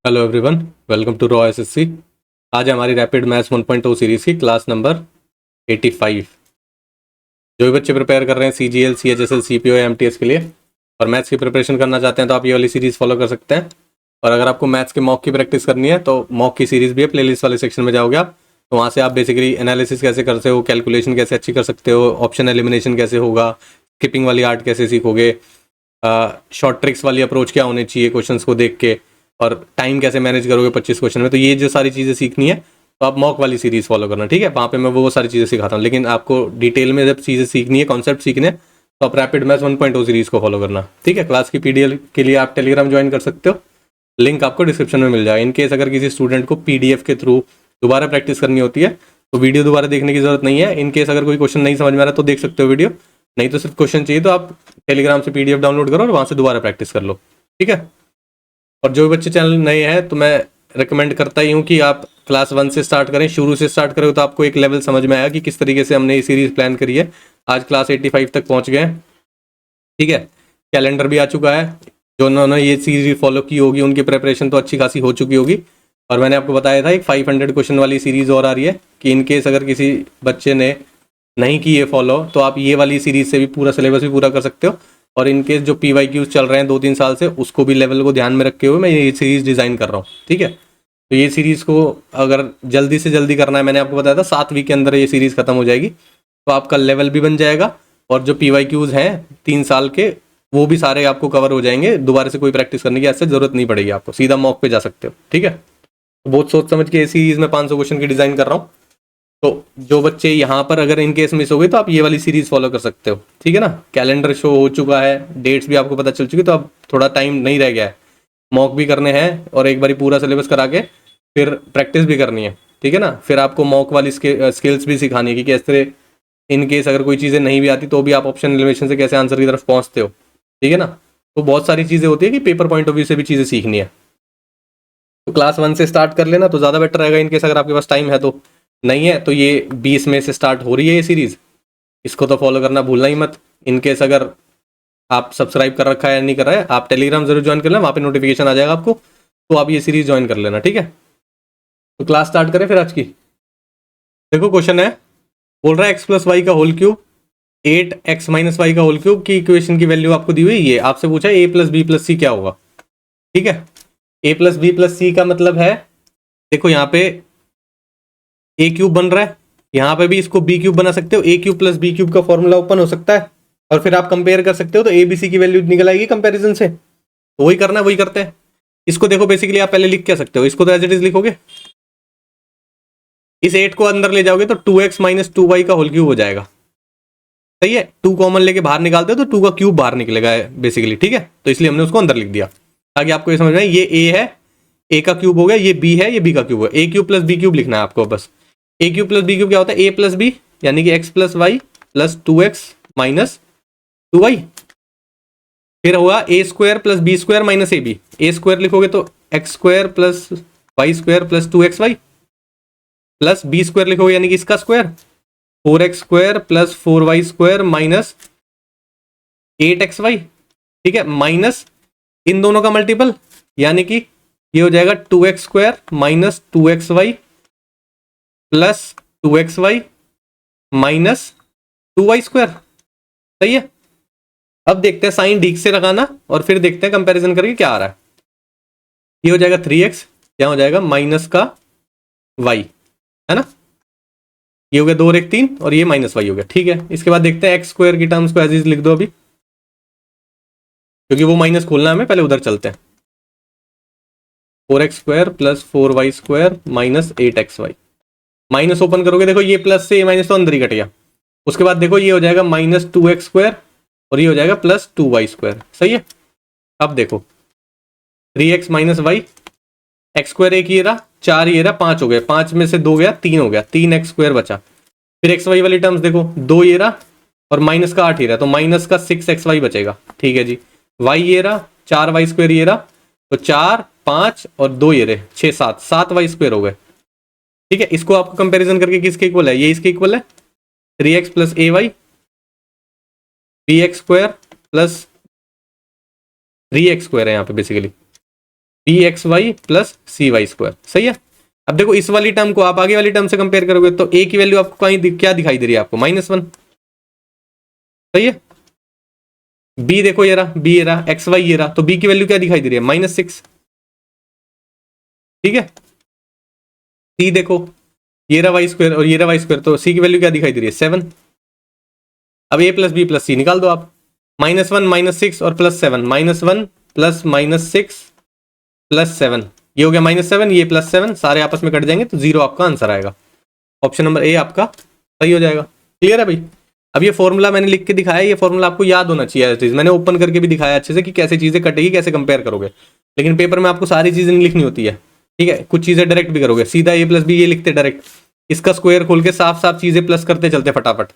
Hello everyone, welcome to raw SSC. आज हमारी rapid maths 1.0 series की क्लास नंबर 85। जो भी बच्चे प्रिपेयर कर रहे हैं सीजीएल, सीएचएसएल, सीपीओ या एमटीएस के लिए और मैथ्स की प्रिपरेशन करना चाहते हैं तो आप ये वाली सीरीज़ फॉलो कर सकते हैं। और अगर आपको मैथ्स के मॉक की प्रैक्टिस करनी है तो मॉक की सीरीज़ भी है, प्लेलिस्ट वाले सेक्शन में जाओगे आप तो वहाँ से आप बेसिकली एनालिसिस कैसे करते हो, कैलकुलेशन कैसे अच्छी कर सकते हो, ऑप्शन एलिमिनेशन कैसे होगा, स्किपिंग वाली आर्ट कैसे सीखोगे, शॉर्ट ट्रिक्स वाली अप्रोच क्या होनी चाहिए क्वेश्चंस को देख के, और टाइम कैसे मैनेज करोगे 25 क्वेश्चन में। तो ये जो सारी चीज़ें सीखनी है तो आप मॉक वाली सीरीज़ फॉलो करना, ठीक है। वहाँ पे मैं वो सारी चीज़ें सिखाता हूँ, लेकिन आपको डिटेल में जब चीज़ें सीखनी है, कॉन्सेप्ट सीखने हैं, तो आप रैपिड मैथ्स 1.0 सीरीज़ को फॉलो करना, ठीक है। क्लास की पीडीएफ के लिए आप टेलीग्राम ज्वाइन कर सकते हो, लिंक आपको डिस्क्रिप्शन में मिल जाएगा। इनकेस अगर किसी स्टूडेंट को पीडीएफ के थ्रू दोबारा प्रैक्टिस करनी होती है तो वीडियो दोबारा देखने की जरूरत नहीं है। इनकेस अगर कोई क्वेश्चन नहीं समझ में आ रहा तो देख सकते हो वीडियो, नहीं तो सिर्फ क्वेश्चन चाहिए तो आप टेलीग्राम से पीडीएफ डाउनलोड करो और वहाँ से दोबारा प्रैक्टिस कर लो, ठीक है। और जो भी बच्चे चैनल नए हैं तो मैं रिकमेंड करता ही हूँ कि आप क्लास 1 से स्टार्ट करें, शुरू से स्टार्ट करें तो आपको एक लेवल समझ में आया कि किस तरीके से हमने ये सीरीज प्लान करी है। आज क्लास 85 तक पहुँच गए हैं, ठीक है। कैलेंडर भी आ चुका है, जो उन्होंने ये सीरीज फॉलो की होगी उनकी प्रिपरेशन तो अच्छी खासी हो चुकी होगी। और मैंने आपको बताया था एक 500 क्वेश्चन वाली सीरीज और आ रही है कि इनकेस अगर किसी बच्चे ने नहीं की ये फॉलो तो आप ये वाली सीरीज से भी पूरा सिलेबस भी पूरा कर सकते हो। और इनकेस जो PYQs चल रहे हैं 2-3 साल से उसको भी लेवल को ध्यान में रखते हुए मैं ये सीरीज डिज़ाइन कर रहा हूँ, ठीक है। तो ये सीरीज़ को अगर जल्दी से जल्दी करना है, मैंने आपको बताया था 7 वीक के अंदर ये सीरीज़ खत्म हो जाएगी, तो आपका लेवल भी बन जाएगा और जो PYQs हैं 3 साल के वो भी सारे आपको कवर हो जाएंगे। दोबारा से कोई प्रैक्टिस करने की ऐसे जरूरत नहीं पड़ेगी, आपको सीधा मॉक पे जा सकते हो, ठीक है। तो बहुत सोच समझ के सीरीज़ में 500 क्वेश्चन की डिज़ाइन कर रहा हूँ। तो जो बच्चे यहाँ पर अगर इन केस मिस हो गए तो आप ये वाली सीरीज फॉलो कर सकते हो, ठीक है ना। कैलेंडर शो हो चुका है, डेट्स भी आपको पता चल चुकी, तो अब थोड़ा टाइम नहीं रह गया है, मॉक भी करने हैं और एक बारी पूरा सिलेबस करा के फिर प्रैक्टिस भी करनी है, ठीक है ना। फिर आपको मॉक वाली स्किल्स भी सिखानी है कि किस तरह इन केस अगर कोई चीज़ें नहीं भी आती तो भी आप ऑप्शन एलिमिनेशन से कैसे आंसर की तरफ पहुँचते हो, ठीक है ना। तो बहुत सारी चीज़ें होती है कि पेपर पॉइंट ऑफ व्यू से भी चीज़ें सीखनी है। तो क्लास 1 से स्टार्ट कर लेना तो ज़्यादा बेटर रहेगा इनकेस अगर आपके पास टाइम है तो। नहीं है तो ये 20 में से स्टार्ट हो रही है ये सीरीज़, इसको तो फॉलो करना भूलना ही मत। इनकेस अगर आप सब्सक्राइब कर रखा है या नहीं कर रहा है, आप टेलीग्राम जरूर ज्वाइन कर लेना, वहाँ पे नोटिफिकेशन आ जाएगा आपको, तो आप ये सीरीज ज्वाइन कर लेना, ठीक है। तो क्लास स्टार्ट करें फिर आज की। देखो क्वेश्चन है, बोल रहा है x+y का होल क्यूब 8x - y का होल क्यूब की इक्वेशन की वैल्यू आपको दी हुई है। आपसे पूछा है a+b+c क्या होगा, ठीक है। a+b+c का मतलब है, देखो यहाँ पे a क्यूब बन रहा है, यहाँ पे भी इसको b क्यूब बना सकते हो, a³ + b³ का फॉर्मूला ओपन हो सकता है और फिर आप कंपेयर कर सकते हो तो abc की वैल्यू निकल आएगी कंपैरिजन से। तो वही करना है, वही करते हैं। इसको देखो बेसिकली आप पहले लिख क्या सकते हो, इसको तो एज इट इज लिखोगे, इस 8 को अंदर ले जाओगे तो 2x - 2y का होल क्यूब हो जाएगा, सही है। 2 कॉमन लेके बाहर निकालते हो तो 2 का क्यूब बाहर निकलेगा बेसिकली, ठीक है। तो इसलिए हमने उसको अंदर लिख दिया ताकि आपको ये समझ में आए, ये a है, a का क्यूब हो गया, ये b है, ये b का क्यूब है। a³ + b³ लिखना है आपको बस। a³ + b³ क्या होता है, a + b यानी कि x + y + 2x - 2y। फिर होगा a² + b² - ab। a² लिखोगे तो x² + y² + 2xy plus b² लिखोगे यानी कि इसका स्क्वायर 4x² + 4y² - 8xy, ठीक है। माइनस इन दोनों का मल्टीपल यानी कि ये हो जाएगा 2x² - 2xy + 2xy - 2y², सही है। अब देखते हैं साइन ठीक से लगाना और फिर देखते हैं कंपैरिजन करके क्या आ रहा है। ये हो जाएगा 3x, क्या हो जाएगा माइनस का y, है ना। ये हो गया 2 और 1 3 और ये -y हो गया, ठीक है। इसके बाद देखते हैं x² की टर्म्स को एज इज लिख दो अभी, क्योंकि वो माइनस खोलना है हमें, पहले उधर चलते हैं। 4x² + 4y² - 8xy, minus open करोगे देखो ये प्लस से ये माइनस तो अंदर ही कट गया। उसके बाद देखो ये हो जाएगा -2x² और ये हो जाएगा +2y², सही है। अब देखो 3x - y, x² एक ये रहा, 4 ये रहा, 5 हो गए, 5 में से 2 गया, 3 हो गया, 3x² बचा। फिर एक्स वाई वाली टर्म्स देखो, 2 ये रहा और माइनस का 8 ये रहा, तो माइनस का 6xy बचेगा, ठीक है जी। y ये रहा, 4y² ये रहा, तो 4 5 और 2 ये रहे, 6 7y² हो गए, ठीक है। इसको आपको कंपैरिजन करके किसके इक्वल है, ये इसके इक्वल है 3x + ay bx² + 3x² है यहाँ पे basically, B X Y plus C Y square, सही है। अब देखो इस वाली टर्म को आप आगे वाली टर्म से कंपेयर करोगे तो ए की वैल्यू आपको कहीं क्या दिखाई दे रही है आपको, -1, सही है। बी देखो ये रहा, बी ये रहा, एक्स वाई ये रहा, तो बी की वैल्यू क्या दिखाई दे रही है, -6, ठीक है। सी देखो ये रहा वाई स्क्वायर और ये रहा वाई स्क्वायर, तो सी की वैल्यू क्या दिखाई दे रही है, 7। अब ए प्लस बी प्लस सी निकाल दो आप, -1 -6 और +7, -1 प्लस -6 प्लस 7, ये हो गया -7, ये +7, सारे आपस में कट जाएंगे तो 0 आपका आंसर आएगा। ऑप्शन नंबर ए आपका सही हो जाएगा। क्लियर है भाई। अब ये फॉर्मूला मैंने लिख के दिखाया, ये फॉर्मूला आपको याद होना चाहिए, मैंने ओपन करके भी दिखाया अच्छे से कि कैसे चीजें कटेगी, कैसे कंपेयर करोगे, लेकिन पेपर में आपको सारी चीजें नहीं लिखनी होती है, ठीक है। कुछ चीजें डायरेक्ट भी करोगे, सीधा ए प्लस बी ये लिखते डायरेक्ट, इसका स्क्वायर खोल के साफ साफ चीजें प्लस करते चलते फटाफट,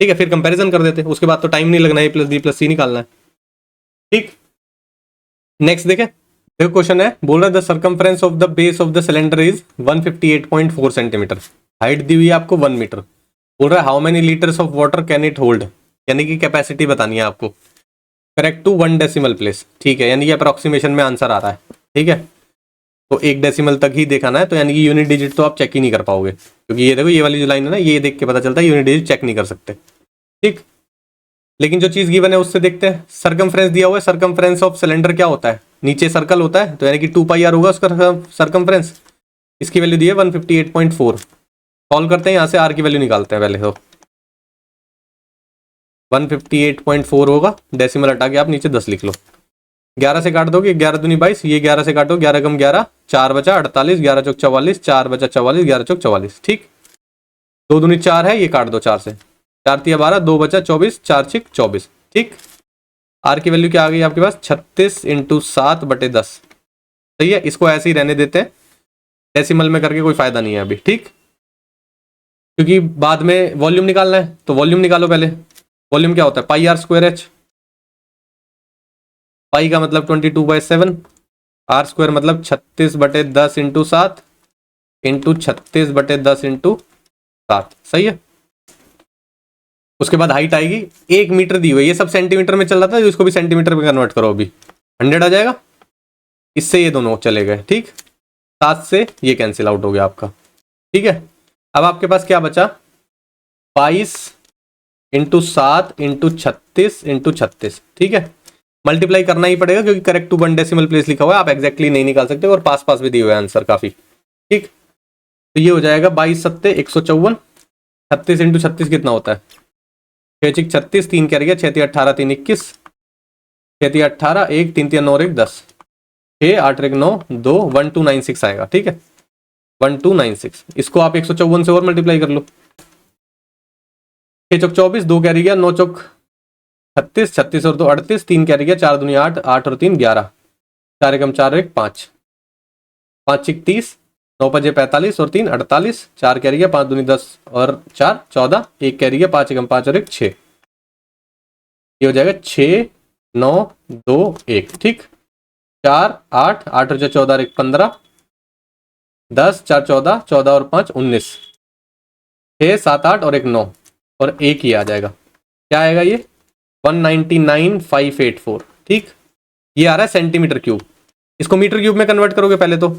ठीक है, फिर कंपैरिजन कर देते, उसके बाद तो टाइम नहीं लगना, ए प्लस बी प्लस सी निकालना है, ठीक। नेक्स्ट देखें, देखो क्वेश्चन है, बोल रहा है the circumference of the base of the cylinder is 158.4 centimetre, height दी हुई है आपको 1 मीटर, बोल रहा है how many litres of water can it hold, यानी कि कैपेसिटी बतानी है आपको, करेक्ट टू 1 डेसिमल प्लेस, ठीक है, यानी कि अप्रोक्सीमेशन में आंसर आ रहा है, ठीक है। तो 1 डेसिमल तक ही दिखाना है, तो यानी कि यूनिट डिजिट तो आप चेक ही नहीं कर पाओगे, क्योंकि ये देखो ये वाली जो लाइन है ना, ये देख के पता चलता है यूनिट डिजिट चेक नहीं कर सकते, ठीक। लेकिन जो चीज गिवन है उससे देखते हैं, सर्कमफ्रेंस दिया हुआ है, सर्कमफ्रेंस ऑफ सिलेंडर क्या होता है, नीचे सर्कल होता है, तो यानी कि 2πr होगा उसका सर्कमफ्रेंस, इसकी वैल्यू दी है 158.4, सॉल्व करते हैं, यहाँ से आर की वैल्यू निकालते हैं पहले, तो 158.4 होगा, डेसिमल हटा के आप नीचे 10 लिख लो, 11 से काट दोगे, 11 दूनी 22, ये 11 से काटो, 11 कम 11, 4 बचा 48, 11 चौक 44, 4 बचा 44, 11 चौक 44, ठीक। 2 दूनी 4 है, ये काट दो 4 से, 4 तिया 12, 2 बचा 24, 4 छिक 24, ठीक। आर की वैल्यू क्या आ गई आपके पास, 36 × 7/10, सही है। इसको ऐसे ही रहने देते हैं, डेसिमल में करके कोई फायदा नहीं है अभी, ठीक, क्योंकि बाद में वॉल्यूम निकालना है, तो वॉल्यूम निकालो पहले। वॉल्यूम क्या होता है, πr²h, पाई का मतलब 22/7, r² मतलब 36/10 × 7 × 36/10 × 7, सही है। उसके बाद हाइट आएगी 1 मीटर दी हुई है, ये सब सेंटीमीटर में चल रहा था, इसको भी सेंटीमीटर में कन्वर्ट करो, अभी 100 आ जाएगा, इससे ये दोनों चले गए, ठीक। 7 से ये कैंसिल आउट हो गया आपका, ठीक है। अब आपके पास क्या बचा, 22 × 7 × 36 × 36, ठीक है। मल्टीप्लाई करना ही पड़ेगा क्योंकि करेक्ट टू 1 डेसिमल प्लेस लिखा हुआ है, आप एग्जैक्टली नहीं निकाल सकते, और पास पास भी दिए हुए आंसर काफी, ठीक। तो ये हो जाएगा 22 × 7 = 154, 36 × 36 कितना होता है, 6 × 36, 3 क्या रह गया, 6 × 18, 3 21, 6 × 18, 1 3 3 9 1 10, 6 8 1 9 2, 1296 आएगा, ठीक है, 1296। इसको आप 154 से और मल्टीप्लाई कर लो, 6 चौक 24, 2 क्या रह गया, 9 चौक 36, 36 और 2 38, 3 क्या रह गया, 4 दूनी 8, 8 और 3 11, 4 एकम 4 1 5, 5 छिक 30, 9 5 45 और 3 48, 4 क्या रह गया, 5 दूनी 10 और 4 14, 1 क्या रह गया, 5 एकम 5 और 1 6, ये हो जाएगा 6 9 2 1, ठीक। 4 8 8 और 14 और 1 15, 10 4 14, 14 और 5 19, 6 7 8 और 1 9 और 1 ही आ जाएगा, क्या आएगा ये 199,584, ठीक। ये आ रहा है सेंटीमीटर क्यूब, इसको मीटर क्यूब में कन्वर्ट करोगे पहले तो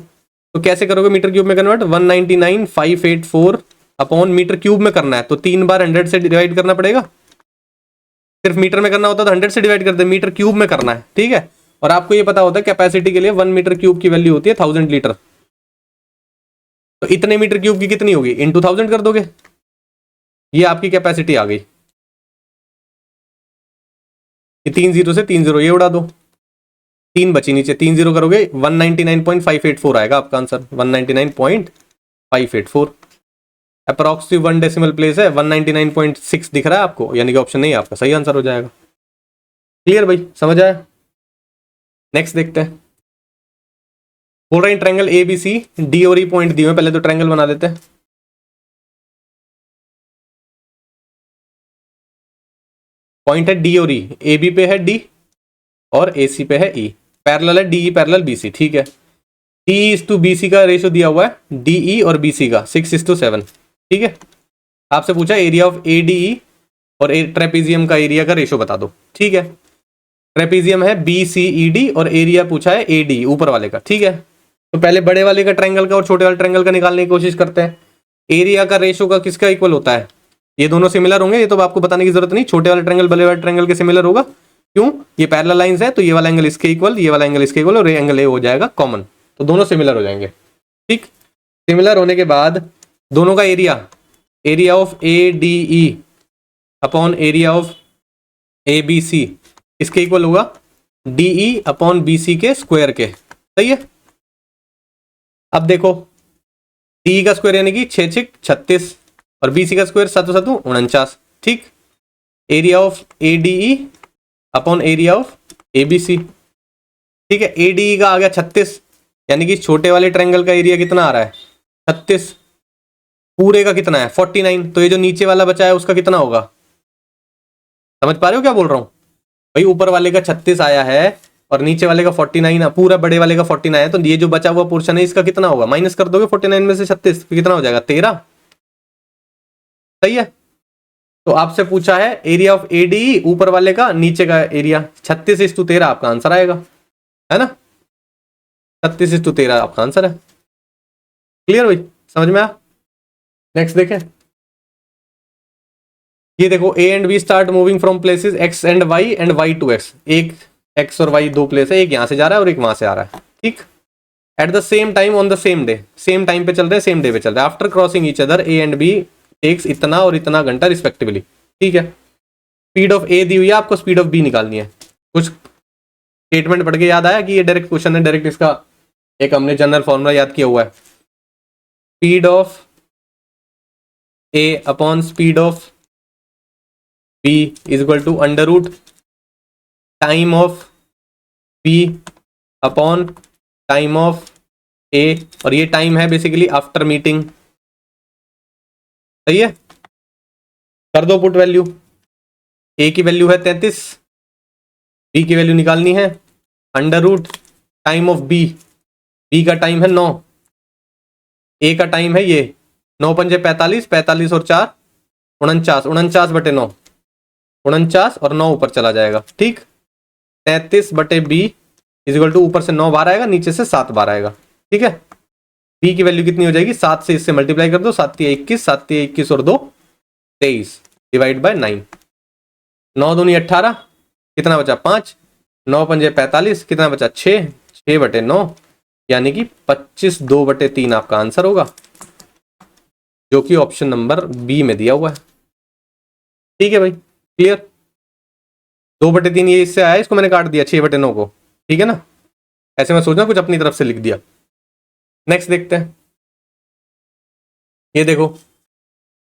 कैसे करोगे मीटर क्यूब में कन्वर्ट, 199,584 अपॉन मीटर क्यूब में करना है तो 3 बार 100 से डिवाइड करना पड़ेगा, सिर्फ मीटर में करना होता तो 100 से डिवाइड कर दे, मीटर क्यूब में करना है, ठीक है। और आपको ये पता होता है कैपेसिटी के लिए 1 मीटर क्यूब की वैल्यू होती है 1000 लीटर, तो इतने मीटर क्यूब की कितनी होगी, × 1000 कर दोगे, ये आपकी कैपेसिटी आ गई। 3 0 से 3 0 ये उड़ा दो, 3 बची नीचे, 3 0 करोगे 199.584 आएगा आपका आंसर, 199.584, अप्रॉक्सिमेट 1 डेसिमल प्लेस है, 199.6 दिख रहा है आपको, यानी कि ऑप्शन नहीं है आपका, सही आंसर हो जाएगा। क्लियर भाई, समझ आया। नेक्स्ट देखते हैं, बोल रहे हैं ट्रायंगल ABC डी और ई पॉइंट दिए हुए, पहले तो ट्रायंगल बना देते हैं। पॉइंट है डी और ई, AB पे है D और AC पे है E, पैरेलल है DE पैरेलल BC, ठीक है। DE:BC का रेशियो दिया हुआ है, DE और BC का 6:7, ठीक है। आपसे पूछा एरिया ऑफ ADE और ट्रेपेजियम का एरिया का रेशियो बता दो, ठीक है। ट्रेपीजियम है BCED और एरिया पूछा है AD ऊपर वाले का, ठीक है। तो पहले बड़े वाले का ट्रायंगल का और छोटे वाले ट्रायंगल का निकालने की कोशिश करते हैं। एरिया का रेशो का किसका इक्वल होता है? ये दोनों सिमिलर होंगे, ये तो आपको बताने की जरूरत नहीं। छोटे वाले ट्रायंगल बड़े वाले ट्रायंगल के सिमिलर होगा, क्यों? ये पैरेलल लाइंस है, तो ये वाला एंगल इसके इक्वल, ये वाला एंगल इसके इक्वल, और ये एंगल ए हो जाएगा कॉमन, तो दोनों सिमिलर हो जाएंगे, ठीक। सिमिलर होने के बाद दोनों का area of ADE upon area of ABC इसके इक्वल होगा DE अपॉन BC के स्क्वायर के, सही है। अब देखो DE का स्क्वायर यानी कि 6 6 36 और BC का स्क्वायर 7 7 49, ठीक। Area of ADE upon area of ABC, ठीक है। ADE का आ गया 36, यानी कि छोटे वाले ट्रायंगल का एरिया कितना आ रहा है? 36, पूरे का कितना है? 49, तो ये जो नीचे वाला बचा है उसका कितना होगा? समझ पा रहे हो क्या बोल रहा हूं भाई? ऊपर वाले का 36 आया है और नीचे वाले का 49 है, पूरा बड़े वाले का 49 है, तो ये जो बचा हुआ पोर्शन है इसका कितना होगा? माइनस कर दोगे 49 में से 36, तो कितना हो जाएगा? 13, सही है। तो आपसे पूछा है एरिया ऑफ ADE ऊपर वाले का, नीचे का एरिया, 36:13 आपका आंसर आएगा, है ना। 36:13 आपका आंसर है। क्लियर भाई, समझ में आया? नेक्स्ट देखें, ये देखो A and B start moving from places X and Y and Y to X। एक X और Y दो प्लेस है, एक यहां से जा रहा है और एक वहां से आ रहा है, ठीक। At the same time on the same day, same time पे चल रहे हैं, सेम डे पे चल रहे हैं। After crossing each other A and B takes इतना और इतना घंटा रिस्पेक्टिवली, ठीक है। स्पीड ऑफ A दी हुई है, आपको स्पीड ऑफ B निकालनी है। कुछ स्टेटमेंट पढ़ के याद आया कि ये डायरेक्ट क्वेश्चन है, डायरेक्ट इसका एक हमने जनरल फॉर्मूला याद किया हुआ है। Speed of A upon speed of B is equal to under root time of B upon time of A, और ये टाइम है बेसिकली आफ्टर मीटिंग, सही है। कर दो पुट वैल्यू, A की वैल्यू है 33, B की वैल्यू निकालनी है under root time of B का टाइम है 9, A का टाइम है ये 9 पंजे 45, 45 और 4 49, 49/9, 49 और 9 ऊपर चला जाएगा, ठीक। 33/B इज इक्वल टू ऊपर से 9 बार आएगा, नीचे से 7 बार आएगा, ठीक है। B की वैल्यू कितनी हो जाएगी? 7 से इससे मल्टीप्लाई कर दो, 7 × 21, 7 × 21 और 2 23 डिवाइड बाय 9, 9 दूनी 18, कितना बचा? 5, 9 पंजे 45, कितना बचा? 6, 6/9 यानी कि 25 2/3 आपका आंसर होगा, जो कि ऑप्शन नंबर B में दिया हुआ है, ठीक है भाई। क्लियर? 2/3 ये इससे आया, इसको मैंने काट दिया 6/9 को, ठीक है ना। ऐसे मैं सोचना कुछ अपनी तरफ से लिख दिया। नेक्स्ट देखते हैं, ये देखो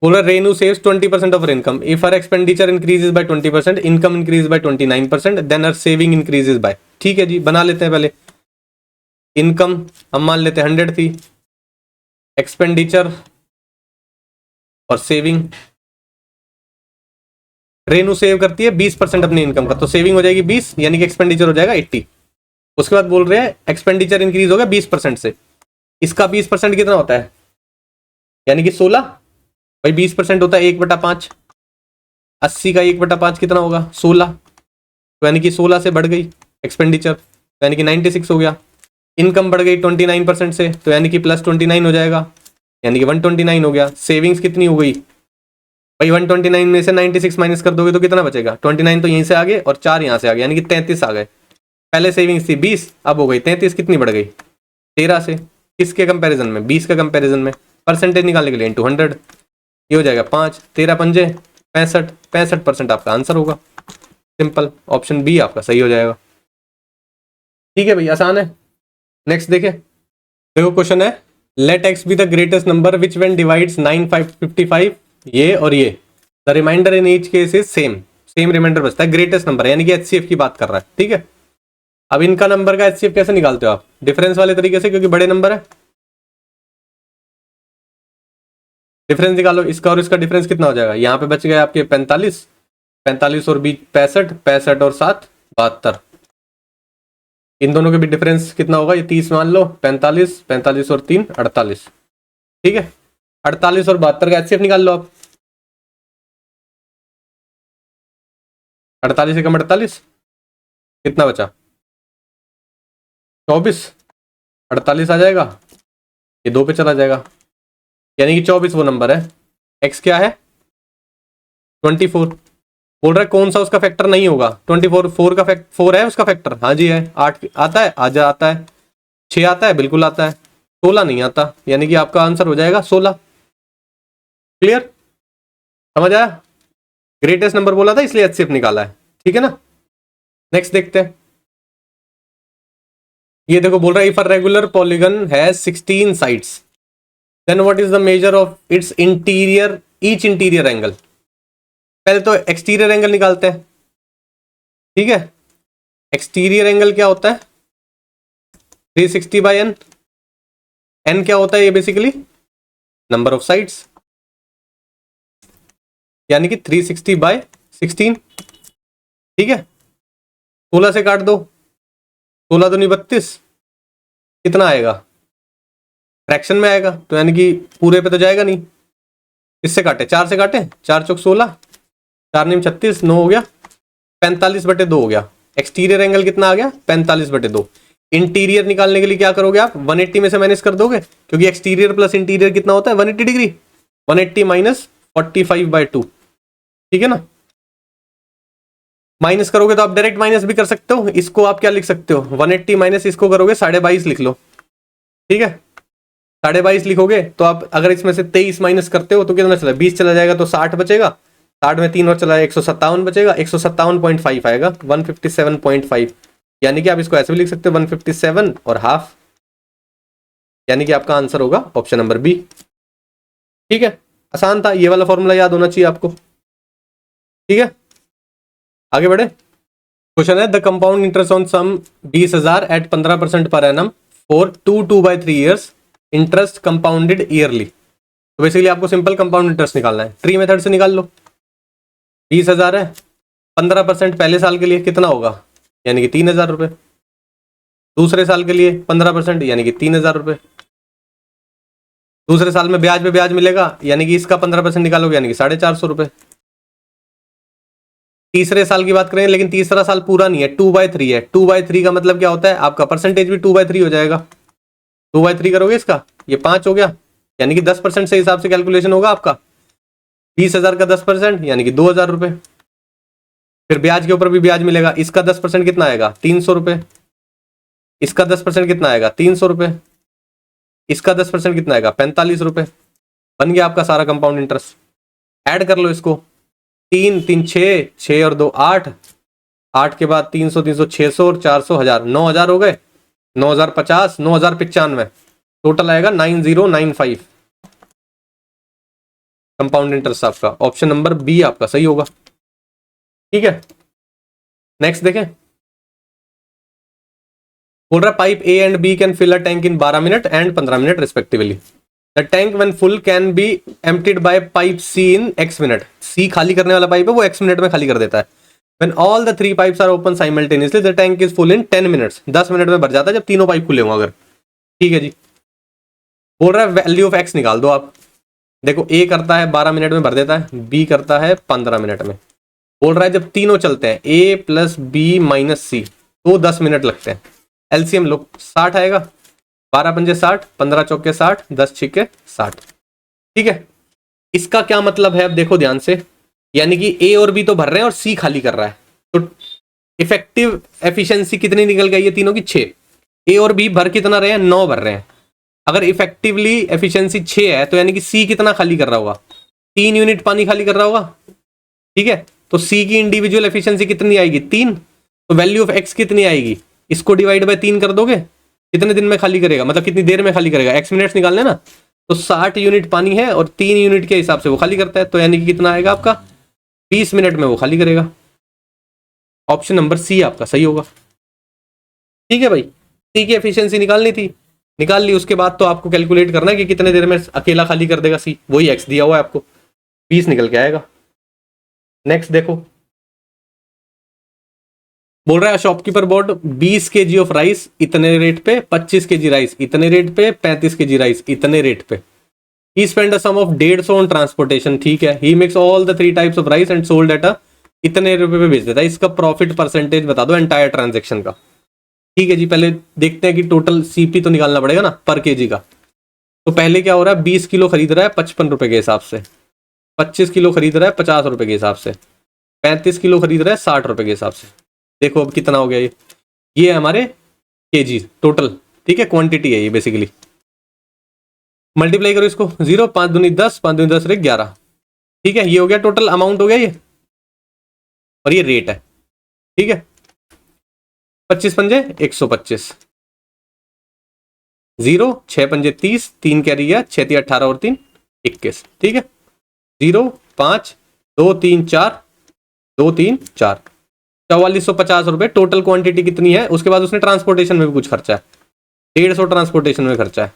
बोला Renu saves 20% of income if her expenditure increases by 20%, income increase by 29%, then her saving increases by, ठीक है जी। बना लेते हैं पहले। इनकम हम मान लेते हैं 100 थी, एक्सपेंडिचर और सेविंग, रेनू सेव करती है 20% अपनी इनकम का, तो सेविंग हो जाएगी 20, यानी कि एक्सपेंडिचर हो जाएगा 80। उसके बाद बोल रहे हैं एक्सपेंडिचर इंक्रीज हो गया 20% से, इसका 20% कितना होता है? यानी कि 16 भाई, 20% होता है 1/5, 80 का 1/5 कितना होगा? 16, तो यानी कि 16 से बढ़ गई एक्सपेंडिचर, तो यानी कि 96 हो गया। इनकम बढ़ गई 29% से, तो यानी कि +29 हो जाएगा, यानी कि 129 हो गया। सेविंग्स कितनी हो गई भाई? 129 में से 96 माइनस कर दोगे तो कितना बचेगा? 29 तो यहीं से आ गए और 4 यहाँ से आ गए, यानी कि 33 आ गए। पहले सेविंग्स थी 20, अब हो गई 33, कितनी बढ़ गई? 13 से। किसके कंपैरिजन में? 20 के कंपैरिजन में। परसेंटेज निकालने के लिए इंटू 100, ये हो जाएगा 5, 13 पंजे 65, 65% आपका आंसर होगा। सिंपल, ऑप्शन बी आपका सही हो जाएगा, ठीक है भाई, आसान है। नेक्स्ट देखे, देखो क्वेश्चन है let x be the greatest number which when divides 9 55, ये और ये, the remainder in each case is same remainder बचता है। ग्रेटेस्ट नंबर है, यानी कि HCF की बात कर रहा है, ठीक है। अब इनका नंबर का HCF कैसे निकालते हो आप? डिफरेंस वाले तरीके से, क्योंकि बड़े नंबर है। डिफरेंस निकालो, इसका और इसका डिफरेंस कितना हो जाएगा? यहाँ पे बच गए आपके 45, 45 और 20 65, 65 और 7 72। इन दोनों के भी डिफरेंस कितना होगा? ये 30 मान लो, 45, 45 और 3 48, ठीक है। 48 और 72 का HCF निकाल लो आप। 48 से कम 48, कितना बचा? 24, 48 आ जाएगा, ये 2 पे चला जाएगा, यानी कि 24 वो नंबर है। एक्स क्या है? 24। बोल रहा है कौन सा उसका फैक्टर नहीं होगा? 24, 4 का 4 है उसका फैक्टर? हाँ जी है। 8 आता है? आजा आता है। 6 आता है? बिल्कुल आता है। 16 नहीं आता, यानी कि आपका आंसर हो जाएगा 16। क्लियर? समझ आया? ग्रेटेस्ट नंबर बोला था इसलिए एचसीएफ निकाला है, ठीक है ना। नेक्स्ट देखते हैं। ये देखो बोल रहा है if a regular polygon has 16 sides then what is the measure of its interior each interior angle. पहले तो एक्सटीरियर एंगल निकालते हैं, ठीक है। एक्सटीरियर एंगल क्या होता है? 360 बाई एन। एन क्या होता है? ये बेसिकली नंबर ऑफ साइड्स, यानी कि 360 बाय 16, ठीक है। 16 से काट दो, 16 दूनी 32, कितना आएगा? फ्रैक्शन में आएगा, तो यानी कि पूरे पे तो जाएगा नहीं। इससे काटे, 4 से काटे, 4 चौक 16, 4 नीम 36, 9 हो गया, 45/2 हो गया। एक्सटीरियर एंगल कितना आ गया? 45/2। इंटीरियर निकालने के लिए क्या करोगे आप? 180 में से माइनस कर दोगे, क्योंकि एक्सटीरियर प्लस इंटीरियर कितना होता है? 180 डिग्री। 180 माइनस 45/2, ठीक है ना। माइनस करोगे तो आप डायरेक्ट माइनस भी कर सकते हो। इसको आप क्या लिख सकते हो? 180 माइनस इसको करोगे 22.5 लिख लो, ठीक है। 22.5 लिखोगे तो आप अगर इसमें से 23 माइनस करते हो तो कितना चला? 20 चला जाएगा, तो 60 बचेगा। 60 में 3 और चला जाएगा, 157 बचेगा। 157.5 आएगा, 157.5। यानी कि आप इसको ऐसे भी लिख सकते हो 157 और हाफ, यानी कि आपका आंसर होगा ऑप्शन नंबर बी, ठीक है। आसान था, ये वाला फॉर्मूला याद होना चाहिए आपको, ठीक है। आगे बढ़े। क्वेश्चन है the compound interest on sum 20,000 at 15% per annum for 2/3 years, interest compounded yearly. तो बेसिकली आपको सिंपल कंपाउंड इंटरेस्ट निकालना है, ट्री मेथड से निकाल लो। 20,000 है, 15% पहले साल के लिए कितना होगा? यानी कि 3,000 रुपये। दूसरे साल के लिए 15%, यानी कि 3,000 रुपये। दूसरे साल में ब्याज पे ब्याज मिलेगा, यानी कि इसका 15% निकालोगे, यानी कि 450 रुपये। तीसरे साल की बात करें, लेकिन तीसरा साल पूरा नहीं है, 2/3 है। 2/3 का मतलब क्या होता है? आपका परसेंटेज भी 2/3 हो जाएगा। 2/3 करोगे इसका, ये 5 हो गया, यानी कि 10% से हिसाब से कैलकुलेशन होगा आपका। 20,000 का 10%, यानी कि 2,000 रुपये। फिर ब्याज के ऊपर भी ब्याज मिलेगा, इसका 10% कितना आएगा? 300 रुपये। इसका 10% कितना आएगा? 300 रुपये। इसका 10% कितना आएगा? 45 रुपये। बन गया आपका सारा कंपाउंड इंटरेस्ट। ऐड कर लो इसको, 3 3 6, 6 और 2 8, 8 के बाद 300 300 600 और 400 1000, 9,000 हो गए। 9,050, 9,095, टोटल आएगा 9095। कंपाउंड इंटरेस्ट आपका ऑप्शन नंबर बी आपका सही होगा, ठीक है। नेक्स्ट देखें। बोल रहा pipe A and B can fill a tank in 12 minute and 15 minute respectively. The tank when full can be emptied by pipe C in x minute. C खाली करने वाला पाइप है, वो x मिनट में खाली कर देता है। When all the 3 pipes are open simultaneously the tank is full in 10 minutes. 10 minute में भर जाता है जब तीनों पाइप खुले हों अगर, ठीक है जी। बोल रहा है वैल्यू ऑफ x निकाल दो आप। देखो ए करता है 12 मिनट में भर देता है, बी करता है 15 मिनट में। बोल रहा है जब तीनों चलते हैं ए प्लस बी माइनस सी तो 10 मिनट लगते हैं। एलसीएम लो, 60 आएगा, 12 पंजे 60, 15 चौके 60, 10 छिके 60, ठीक है। इसका क्या मतलब है अब देखो ध्यान से, यानी कि ए और बी तो भर रहे हैं और सी खाली कर रहा है, तो इफेक्टिव एफिशिएंसी कितनी निकल गई है तीनों की? 6। ए और बी भर कितना रहे हैं? 9 भर रहे हैं। अगर इफेक्टिवली एफिशिएंसी 6 है तो यानी कि सी कितना खाली कर रहा होगा? 3 यूनिट पानी खाली कर रहा होगा, ठीक है। तो सी की इंडिविजुअल एफिशिएंसी कितनी आएगी? 3। तो वैल्यू ऑफ एक्स कितनी आएगी? इसको डिवाइड बाय 3 कर दोगे, कितने दिन में खाली करेगा, मतलब कितनी देर में खाली करेगा? x मिनट्स निकालने ना, तो 60 यूनिट पानी है और 3 यूनिट के हिसाब से वो खाली करता है, तो यानी कि कितना आएगा आपका? 20 मिनट में वो खाली करेगा। ऑप्शन नंबर सी आपका सही होगा, ठीक है भाई। सी की एफिशिएंसी निकालनी थी, निकाल ली। उसके बाद तो आपको कैलकुलेट करना है कि कितने देर में अकेला खाली कर देगा सी, वही एक्स दिया हुआ है आपको, 20 निकल के आएगा। नेक्स्ट देखो। बोल रहा है shopkeeper board 20 kg of rice इतने रेट पे, 25 kg राइस इतने रेट पे, 35 kg राइस इतने रेट पे। He spend a sum of 150 on transportation, ठीक है। He makes all the 3 types of rice and sold at a इतने रुपए पे बेच देता है। इसका प्रॉफिट परसेंटेज बता दो एंटायर ट्रांजेक्शन का। ठीक है जी, पहले देखते हैं कि टोटल सीपी तो निकालना पड़ेगा ना पर केजी का। तो पहले क्या हो रहा है, 20 किलो खरीद रहा है 55 रुपए के हिसाब से, 25 किलो खरीद रहा है 50 रुपए के हिसाब से, 35 किलो खरीद रहा है 60 रुपए के हिसाब से। देखो अब कितना हो गया ये है हमारे केजी टोटल। ठीक है, क्वांटिटी है ये बेसिकली। मल्टीप्लाई करो इसको, 0 5 दूनी 10, 5 दूनी 10 11। ठीक है, ये हो गया टोटल अमाउंट हो गया ये, और ये रेट है। ठीक है, 25 पंजे 125, 0 6 पंजे 30, 3 कैरी गया, 6 3 18 और 3 21। ठीक है, 0 5 2 3 4 2 3 4, 4450 रुपए टोटल क्वांटिटी कितनी है। उसके बाद उसने ट्रांसपोर्टेशन में भी कुछ खर्चा है, 150 ट्रांसपोर्टेशन में खर्चा है।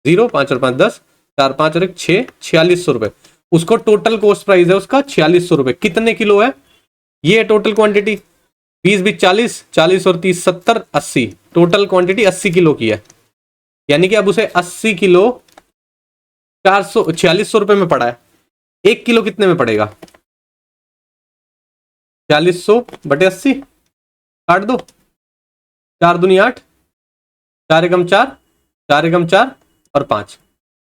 0 5 और 5 10, 4 5 और 1 6, 4600 रुपए उसको टोटल कॉस्ट प्राइस है उसका 4600 रुपए। कितने किलो है ये है टोटल क्वांटिटी, 20 20 40, 40 और 30 70 80, टोटल क्वांटिटी 80 किलो की है। यानी कि अब उसे 80 किलो 4600 रुपए में पड़ा है। 1 किलो कितने में पड़ेगा, 4600 बटे 80 काट दो, 4 दूनी 8, 4 एकम 4, 4 एकम 4 और 5,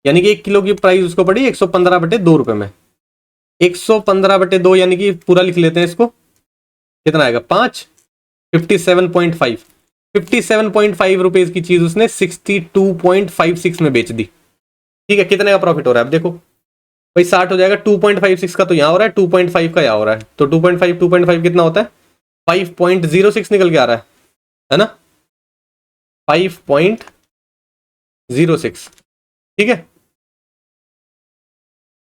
यानी कि 1 किलो की प्राइस उसको पड़ी 115 बटे 2 रुपए में। 115 बटे 2 यानी कि पूरा लिख लेते हैं इसको, कितना आएगा 5, 57.5, 57.5 रुपीज की चीज उसने 62.56 में बेच दी। ठीक है, कितने का प्रॉफिट हो रहा है अब देखो भाई, 60 हो जाएगा, 2.56 का तो यहाँ हो रहा है, 2.5 का यहाँ हो रहा है, तो 2.5 कितना होता है, 5.06 निकल के आ रहा है ना, 5.06। ठीक है,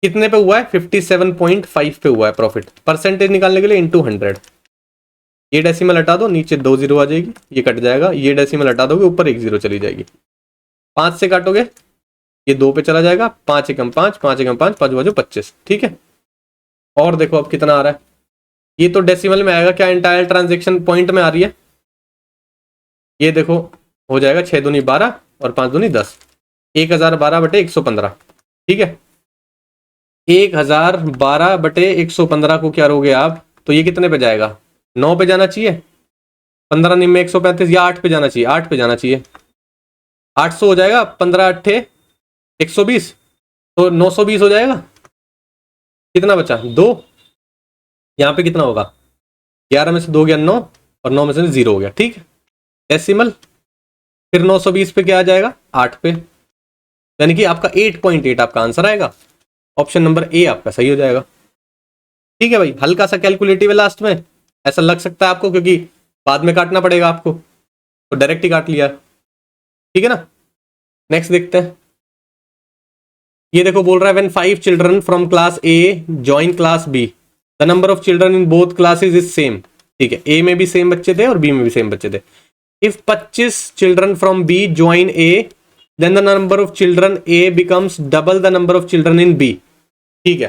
कितने पे हुआ है, 57.5 पे हुआ है प्रॉफिट। परसेंटेज निकालने के लिए इंटू 100, ये डेसिमल हटा दो, नीचे 2 जीरो आ जाएगी, ये कट जाएगा, ये डेसिमल हटा दोगे ऊपर 1 जीरो चली जाएगी। 5 से काटोगे ये 2 पे चला जाएगा, 5 एकम 5, 5 एकम 5, 5 बाजू 25। ठीक है, और देखो अब कितना आ रहा है, ये तो डेसिमल में आएगा, क्या एंटायर ट्रांजेक्शन पॉइंट में आ रही है, ये देखो हो जाएगा 6 दूनी 12 और 5 दूनी 10, 1012 बटे 115। ठीक है, 1012 बटे 115 को क्या रोगे आप, तो ये कितने पे जाएगा, 9 पे जाना चाहिए, 15 निम्न 135, या 8 पे जाना चाहिए, 8 पे जाना चाहिए, 800 हो जाएगा, 15 अट्ठे 120, तो 920 हो जाएगा। कितना बचा 2, यहाँ पे कितना होगा, 11 में से 2 गया 9 और 9 में से 0 हो गया। ठीक है, डेसिमल, फिर 920 पे क्या आ जाएगा 8 पे, यानी कि आपका 8.8 आपका आंसर आएगा। ऑप्शन नंबर ए आपका सही हो जाएगा। ठीक है भाई, हल्का सा कैलकुलेटिव है लास्ट में, ऐसा लग सकता है आपको क्योंकि बाद में काटना पड़ेगा आपको, तो डायरेक्ट ही काट लिया। ठीक है ना, नेक्स्ट देखते हैं। ये देखो बोल रहा है when 5 children from class A join class B, the number of children in both classes is same. ठीक है, ए में भी सेम बच्चे थे और बी में भी सेम बच्चे थे। If 25 children from B join A, then the number of children A becomes double the number of children in B. ठीक है,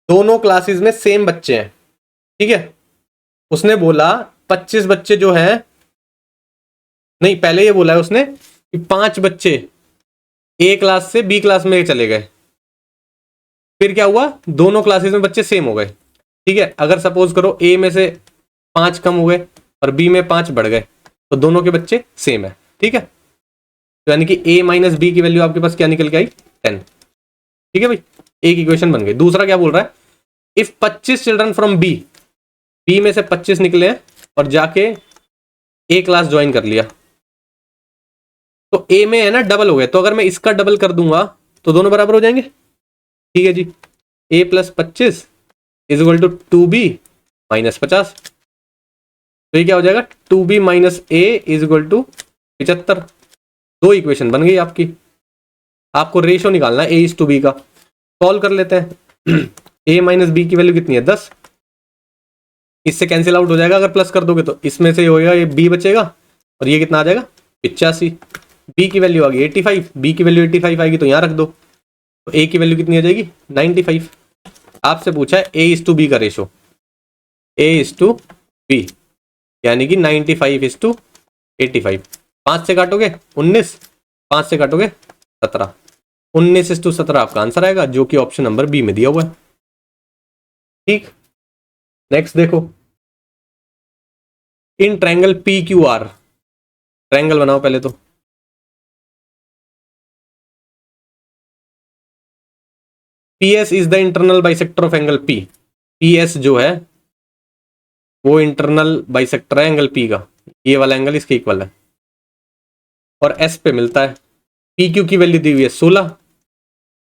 दोनों क्लासेस में सेम बच्चे हैं। ठीक है, उसने बोला 25 बच्चे जो है, नहीं पहले ये बोला है उसने कि 5 बच्चे ए क्लास से बी क्लास में चले गए, फिर क्या हुआ, दोनों क्लासेस में बच्चे सेम हो गए। ठीक है, अगर सपोज करो ए में से 5 कम हो गए और बी में 5 बढ़ गए, तो दोनों के बच्चे सेम है। ठीक है, तो यानी कि ए माइनस बी की वैल्यू आपके पास क्या निकल के आई 10। ठीक है भाई, एक इक्वेशन बन गई। दूसरा क्या बोल रहा है, if 25 children from B, B में से 25 निकले हैं और जाके ए क्लास ज्वाइन कर लिया, तो ए में है ना डबल हो गए, तो अगर मैं इसका डबल कर दूंगा तो दोनों बराबर हो जाएंगे। ठीक है जी, a plus 25 is equal to 2b minus 50, तो ये क्या हो जाएगा 2b minus A is equal to 75। दो इक्वेशन बन गई आपकी। आपको रेशो निकालना है a इज टू बी का, सॉल्व कर लेते हैं। a माइनस बी की वैल्यू कितनी है 10, इससे कैंसिल आउट हो जाएगा, अगर प्लस कर दोगे तो इसमें से होएगा ये b बचेगा और ये कितना आ जाएगा 85। b की वैल्यू आ गई 85, b की वैल्यू 85 आएगी तो यहाँ रख दो, तो a की वैल्यू कितनी आ जाएगी 95। आपसे पूछा है a इज टू बी का रेशो, a इज टू बी यानी कि 95 इज टू 85। 5 से काटोगे 19, 5 से काटोगे 17, 19 इज टू 17 आपका आंसर आएगा, जो कि ऑप्शन नंबर बी में दिया हुआ है। ठीक, नेक्स्ट देखो इन ट्रायंगल PQR। ट्रायंगल बनाओ पहले तो। PS is the internal bisector of angle P। PS जो है वो इंटरनल बाइसेक्टर है एंगल P का, ये वाला एंगल इसके इक्वल है, और S पे मिलता है। PQ की वैल्यू दी हुई है 16,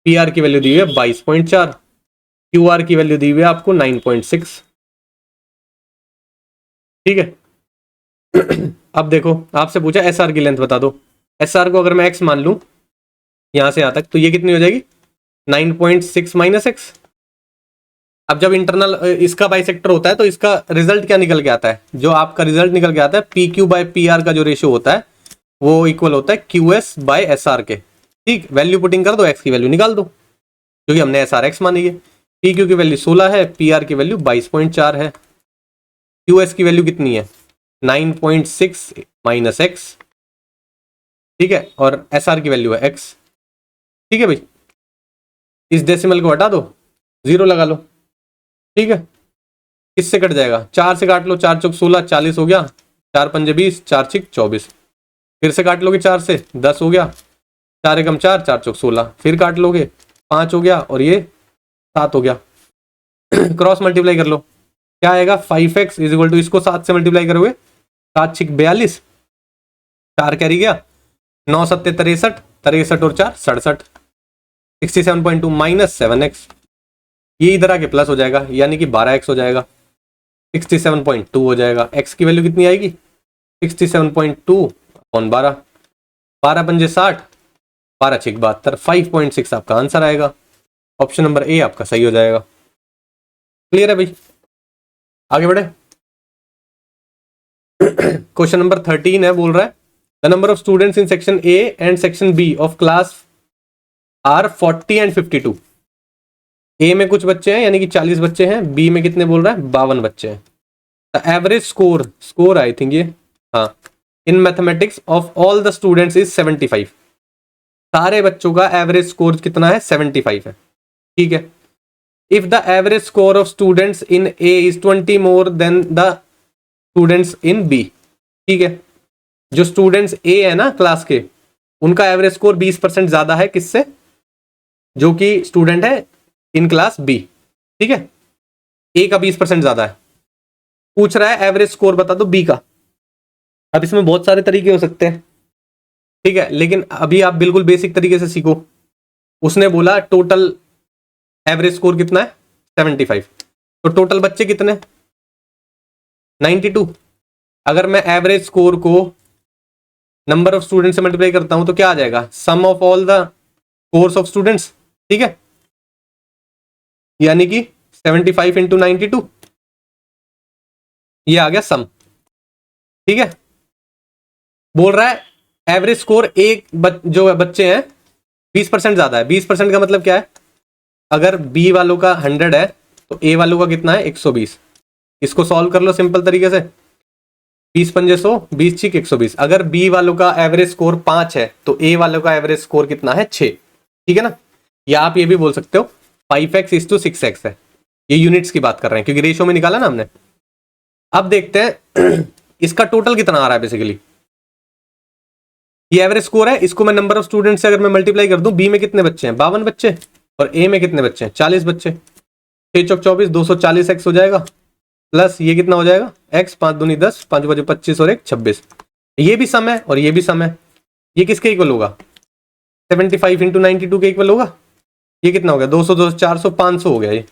PR की वैल्यू दी हुई है 22.4, QR की वैल्यू दी हुई है आपको 9.6। ठीक है। अब देखो आपसे पूछा SR की लेंथ बता दो। SR को अगर मैं x मान लूं यहां से यहां तक, तो ये कितनी हो जाएगी 9.6 माइनस एक्स। अब जब इंटरनल इसका बाइसेक्टर होता है तो इसका रिजल्ट क्या निकल के आता है, जो आपका रिजल्ट निकल के आता है PQ बाय PR का जो रेशियो होता है वो इक्वल होता है QS बाय SR के। ठीक, वैल्यू पुटिंग कर दो, x की वैल्यू निकाल दो, क्योंकि हमने SR x मानी है। PQ की वैल्यू 16 है, PR की वैल्यू 22.4 है, QS की वैल्यू कितनी है 9.6 माइनस एक्स। ठीक है, और SR की वैल्यू है x। ठीक है भाई, इस डेसिमल को हटा दो, 0 लगा लो। ठीक है, किससे कट जाएगा, 4 से काट लो, 4 चौक 16, 40 हो गया, 4 पंजे 20, 4 छिक 24, फिर से काट लोगे 4 से 10 हो गया, 4 एकम 4, 4 चौक 16, फिर काट लोगे 5 हो गया, और ये 7 हो गया। क्रॉस मल्टीप्लाई कर लो, क्या आएगा 5x इज इक्वल टू, इसको 7 से मल्टीप्लाई करोगे 7 छिक 42, 4 कैरी गया, 9 सत्ते 63, 63 और 4 67, 67.2 माइनस 7x, ये इधर आके प्लस हो जाएगा, यानी कि 12x हो जाएगा, 67.2 हो जाएगा। x की वैल्यू कितनी आएगी 67.2 अपॉन 12, 12 पंजे 60, 12 छिक 72, 5.6 आपका आंसर आएगा। ऑप्शन नंबर ए आपका सही हो जाएगा। क्लियर है भाई, आगे बढ़े। क्वेश्चन नंबर 13 है, बोल रहा है the number of students in section A and section B of class are 40 and 52। A में कुछ बच्चे हैं यानी कि 40 बच्चे हैं, बी में कितने बोल रहा है 52 बच्चे हैं। The average score I think ये, हाँ, in mathematics of all the students is 75। सारे बच्चों का एवरेज स्कोर कितना है 75 है। ठीक है, if the average score of students in A is 20 more than the students in B. ठीक है, जो स्टूडेंट्स ए है ना क्लास के, उनका एवरेज स्कोर 20% ज्यादा है किससे, जो कि स्टूडेंट है इन क्लास बी। ठीक है, ए का 20% ज्यादा है। पूछ रहा है एवरेज स्कोर बता दो बी का। अब इसमें बहुत सारे तरीके हो सकते हैं, ठीक है, लेकिन अभी आप बिल्कुल बेसिक तरीके से सीखो। उसने बोला टोटल एवरेज स्कोर कितना है 75, तो टोटल बच्चे कितने 92। अगर मैं एवरेज स्कोर को नंबर ऑफ स्टूडेंट से मल्टीप्लाई करता हूं तो क्या आ जाएगा, sum of all the course of students. ठीक है, यानी कि 75 इंटू 92, ये आ गया सम। ठीक है, बोल रहा है एवरेज स्कोर एक जो बच्चे हैं 20% ज्यादा है। 20% का मतलब क्या है, अगर बी वालों का 100 है तो ए वालों का कितना है 120। इसको सॉल्व कर लो सिंपल तरीके से, 20 पंजे 100, 20 छिक 120। अगर बी वालों का एवरेज स्कोर 5 है तो ए वालों का एवरेज स्कोर कितना है 6। ठीक है ना, या आप ये भी बोल सकते हो 5x इज टू 6x है। ये यूनिट्स की बात कर रहे हैं क्योंकि रेशियो में निकाला ना हमने। अब देखते हैं इसका टोटल कितना आ रहा है। बेसिकली ये एवरेज स्कोर है, इसको मैं नंबर ऑफ स्टूडेंट से अगर मैं मल्टीप्लाई कर दूं, बी में कितने बच्चे हैं 52 बच्चे, और ए में कितने बच्चे हैं 40 बच्चे, 6 चौक 24, 240x हो जाएगा, प्लस ये कितना हो जाएगा x, 5 दूनी 10, 5 बजे 25 और 1 26। ये भी सम है और ये भी सम है। ये किसके इक्वल होगा 75 इंटू 92 के इक्वल होगा। ये कितना हो गया 200, 200, 400, 500 हो गया। ये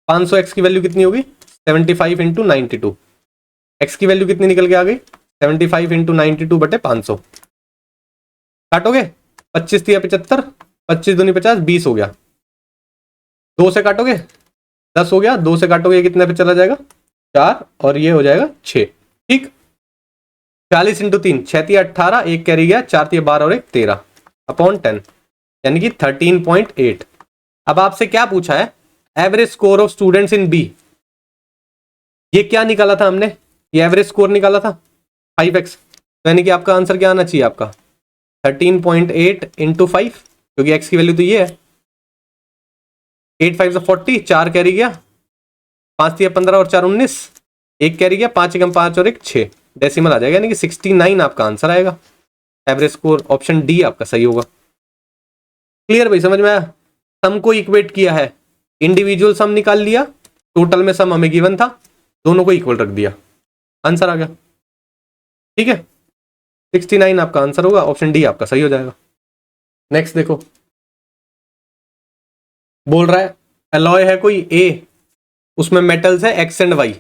500 x की वैल्यू कितनी होगी 75 इंटू 92, एक्स की वैल्यू कितनी निकल के आ गई 75 इंटू 92 बटे 500। काटोगे 25 दिया 75, 25 दूनी 50, 20 हो गया। 2 से काटोगे 10 हो गया, 2 से काटोगे कितने पे चला जाएगा 4, और ये हो जाएगा 6। ठीक, 40 इंटू 3, 6 तिया 18, 1 कैरी गया, 4 तिया 12 और 1 13 अपॉन 10, यानी कि 13.8। अब आपसे क्या पूछा है average score of students in B. ये क्या निकाला था हमने, ये एवरेज स्कोर निकाला था 5x, यानी कि आपका आंसर क्या आना चाहिए आपका 13.8 इंटू 5, क्योंकि x की वैल्यू तो ये है। 8 5 40, 4 कैरी गया, 5 3 15 और 4 19, 1 कैरी गया, 5 एकम 5 और 1 6, डेसिमल आ जाएगा, यानी कि 69 आपका आंसर आएगा। एवरेज स्कोर ऑप्शन डी आपका सही होगा। क्लियर भाई, समझ में आया? सम को इक्वेट किया है, इंडिविजुअल सम निकाल लिया, टोटल में सम हमें गिवन था, दोनों को इक्वल रख दिया, आंसर आ गया। ठीक है, 69 आपका आंसर होगा, ऑप्शन डी आपका सही हो जाएगा। नेक्स्ट देखो, बोल रहा है एलॉय है कोई ए, उसमें मेटल्स है एक्स एंड वाई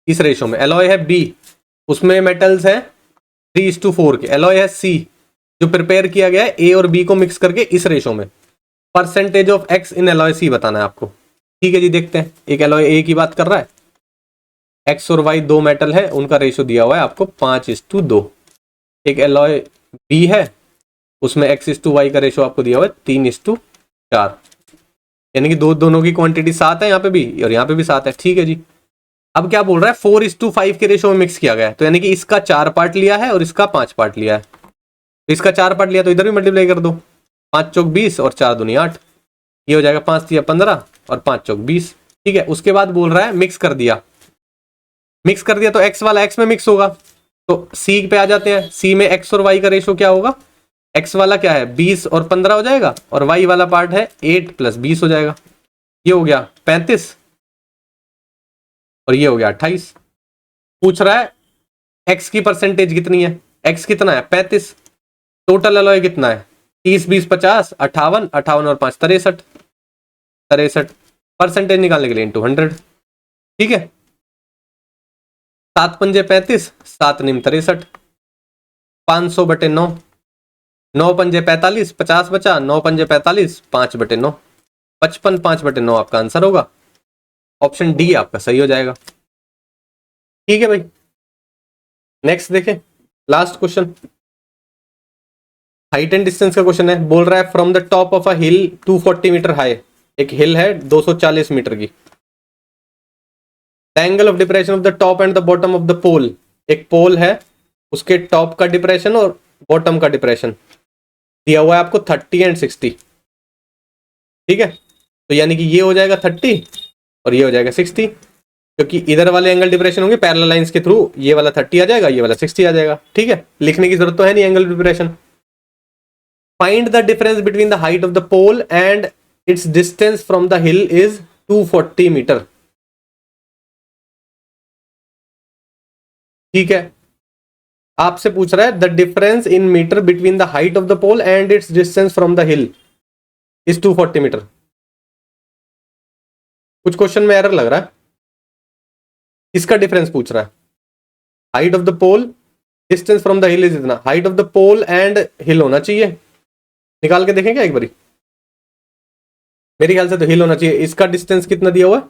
इस रेशो में। एलॉय है बी, उसमें मेटल्स है 3:4 के। एलॉय है सी, जो प्रिपेयर किया गया है ए और बी को मिक्स करके इस रेशो में। Percentage of X in alloy C बताना है आपको। ठीक है जी, देखते हैं। एक एलॉय ए की बात कर रहा है, एक्स और वाई दो मेटल है, उनका रेशो दिया हुआ है आपको 5:2। एक एलॉय बी है, उसमें x/y का रेशो आपको दिया हुआ है 3:4, यानी कि दोनों की क्वांटिटी 7 है यहाँ पे भी और यहाँ पे भी 7 है। ठीक है जी, अब क्या बोल रहा है 4:5 के रेशो में मिक्स किया गया है, तो यानी कि इसका 4 पार्ट लिया है और इसका 5 पार्ट लिया है। तो इसका 4 पार्ट लिया तो इधर भी मल्टीप्लाई कर दो, 5 चौक 20 और 4 दूनी 8, ये हो जाएगा 5 तिया 15 और 5 चौक 20। ठीक है, उसके बाद बोल रहा है मिक्स कर दिया। मिक्स कर दिया तो एक्स वाला एक्स में मिक्स होगा, तो सी पे आ जाते हैं। सी में एक्स और वाई का रेशो क्या होगा, एक्स वाला क्या है 20 और 15 हो जाएगा, और वाई वाला पार्ट है 8 + 20 हो जाएगा, ये हो गया 35 और ये हो गया 28। पूछ रहा है एक्स की परसेंटेज कितनी है, एक्स कितना है 35, टोटल अलॉय कितना है 30 20 50 58, 58 और 5 63, 63 परसेंटेज निकालने के लिए इंटू 100। ठीक है, 7 पंजे 35, 7 निम 63, 500/9, 9 पंजे 45, 50 बचा, 9 पंजे 45, 5/9, 55, 5/9 आपका आंसर होगा, ऑप्शन डी आपका सही हो जाएगा। ठीक है भाई, नेक्स्ट देखें, last question height and distance का क्वेश्चन है। बोल रहा है from the top of a hill 240 metre high, एक हिल है 240 मीटर की। The angle of depression of the top and the bottom of the pole, एक पोल है उसके टॉप का डिप्रेशन और बॉटम का डिप्रेशन दिया हुआ है आपको 30 एंड 60। ठीक है, तो यानी कि ये हो जाएगा 30 और ये हो जाएगा 60, क्योंकि इधर वाले एंगल डिप्रेशन होंगे पैरेलल लाइंस के थ्रू, ये वाला 30 आ जाएगा, ये वाला 60 आ जाएगा। ठीक है, लिखने की जरूरत तो है नहीं angle depression. Find the difference between the height of the pole and its distance from the hill is 240 metre. ठीक है, आपसे पूछ रहा है the difference in metre between the height of the pole and its distance from the hill is 240 metre. कुछ question में error लग रहा है, इसका डिफरेंस पूछ रहा है। Height of the pole, distance from the hill is इतना, height of the pole and hill होना चाहिए, निकाल के देखेंगे एक बारी। मेरे ख्याल से तो हिल होना चाहिए। इसका डिस्टेंस कितना दिया हुआ है,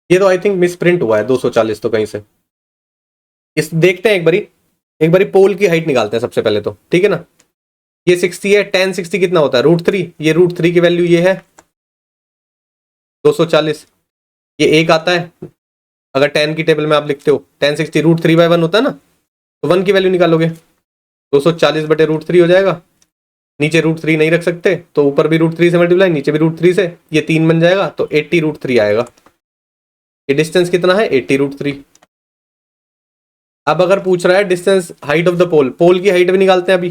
ये तो आई थिंक मिस प्रिंट हुआ है 240 तो कहीं से। इस देखते हैं एक बारी पोल की हाइट निकालते हैं सबसे पहले तो। ठीक है ना, ये 60 है, tan 60 कितना होता है √3, ये √3 की वैल्यू ये है 240, ये एक आता है। अगर tan की टेबल में आप लिखते हो tan 60 √3/1 होता है ना, तो 1 की वैल्यू निकालोगे 240/√3 हो जाएगा। नीचे √3 नहीं रख सकते तो ऊपर भी √3 से मल्टीप्लाई, नीचे भी √3 से, ये 3 बन जाएगा तो 80√3 आएगा। ये डिस्टेंस कितना है 80√3। अब अगर पूछ रहा है डिस्टेंस हाइट ऑफ द पोल, पोल की हाइट भी निकालते हैं अभी।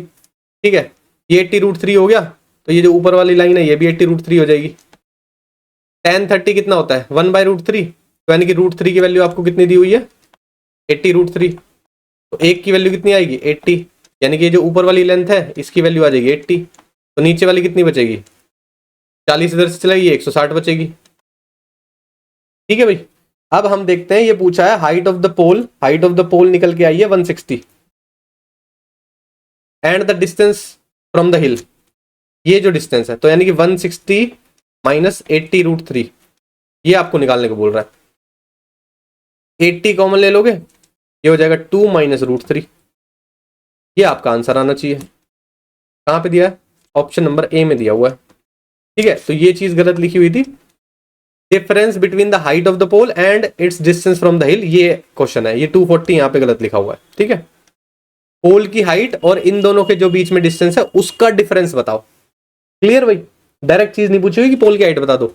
ठीक है, ये 80√3 हो गया, तो ये जो ऊपर वाली लाइन है ये भी 80√3 हो जाएगी। tan 30 कितना होता है 1/√3, तो यानी कि √3 की वैल्यू आपको कितनी दी हुई है 80√3, तो एक की वैल्यू कितनी आएगी 80, यानी कि ये जो ऊपर वाली लेंथ है इसकी वैल्यू आ जाएगी 80, तो नीचे वाली कितनी बचेगी 40 इधर से चलेगी 160 बचेगी। ठीक है भाई, अब हम देखते हैं, ये पूछा है height of the pole, height of the pole निकल के आई है 160 and the distance from the hill, ये जो डिस्टेंस है, तो यानी कि 160 माइनस 80√3, ये आपको निकालने को बोल रहा है। 80 कॉमन ले लोगे, ये हो जाएगा 2 माइनस √3, ये आपका आंसर आना चाहिए। कहाँ पे दिया है, ऑप्शन नंबर ए में दिया हुआ है। ठीक है, तो ये चीज गलत लिखी हुई थी, difference between the height of the pole and its distance from the hill, ये क्वेश्चन है, ये 240 यहाँ पे गलत लिखा हुआ है। ठीक है, पोल की हाइट और इन दोनों के जो बीच में डिस्टेंस है उसका डिफरेंस बताओ। क्लियर भाई, डायरेक्ट चीज नहीं पूछी हुई कि पोल की हाइट बता दो,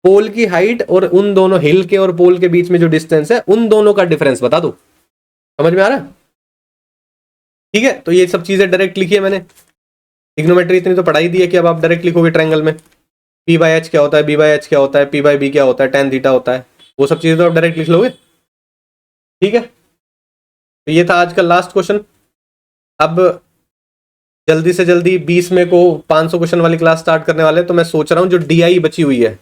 पोल की हाइट और उन दोनों हिल के और पोल के बीच में जो डिस्टेंस है उन दोनों का डिफरेंस बता दो। समझ में आ रहा है? ठीक है, तो ये सब चीजें डायरेक्ट लिखी है मैंने। ट्रिग्नोमेट्री इतनी तो पढ़ाई दी है कि अब आप डायरेक्ट लिखोगे ट्रायंगल में पी बाई एच क्या होता है, बी बाई एच क्या होता है, पी बाई बी क्या होता है, tan थीटा होता है, वो सब चीजें तो आप डायरेक्ट लिख लोगे। ठीक है, तो ये था आज का लास्ट क्वेश्चन। अब जल्दी से जल्दी 20 में को 500 क्वेश्चन वाली क्लास स्टार्ट करने वाले हैं, तो मैं सोच रहा हूँ जो डीआई बची हुई है,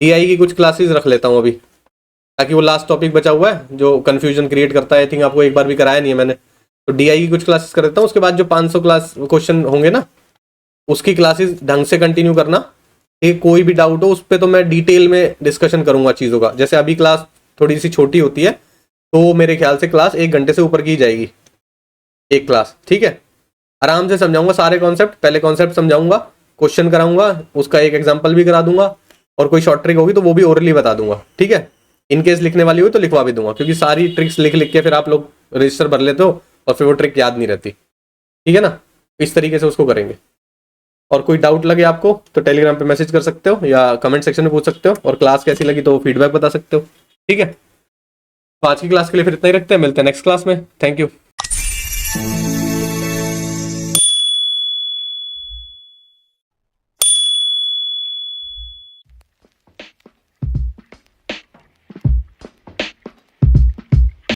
डीआई की कुछ क्लासेस रख लेता हूँ अभी, ताकि वो लास्ट टॉपिक बचा हुआ है जो कंफ्यूजन क्रिएट करता है। आई थिंक आपको एक बार भी कराया नहीं है मैंने, तो डीआई की कुछ क्लासेस कर देता हूँ। उसके बाद जो 500 क्लास क्वेश्चन होंगे ना, उसकी क्लासेस ढंग से कंटिन्यू करना। ठीक, कोई भी डाउट हो उस पर तो मैं डिटेल में डिस्कशन करूंगा चीज़ों का। जैसे अभी क्लास थोड़ी सी छोटी होती है, तो मेरे ख्याल से क्लास 1 घंटे से ऊपर की जाएगी एक क्लास। ठीक है, आराम से समझाऊंगा सारे कॉन्सेप्ट, पहले कॉन्सेप्ट समझाऊंगा, क्वेश्चन कराऊंगा, उसका एक एग्जांपल भी करा दूंगा, और कोई शॉर्ट ट्रिक होगी तो वो भी ओरली बता दूंगा। ठीक है, इनकेस लिखने वाली हुई तो लिखवा भी दूंगा, क्योंकि सारी ट्रिक्स लिख लिख के फिर आप लोग रजिस्टर भर लेते हो और फिर वो ट्रिक याद नहीं रहती। ठीक है ना, इस तरीके से उसको करेंगे। और कोई डाउट लगे आपको तो टेलीग्राम पे मैसेज कर सकते हो या कमेंट सेक्शन में पूछ सकते हो, और क्लास कैसी लगी तो फीडबैक बता सकते हो। ठीक है, तो आज की क्लास के लिए फिर इतना ही रखते हैं, मिलते हैं नेक्स्ट क्लास में। Thank you.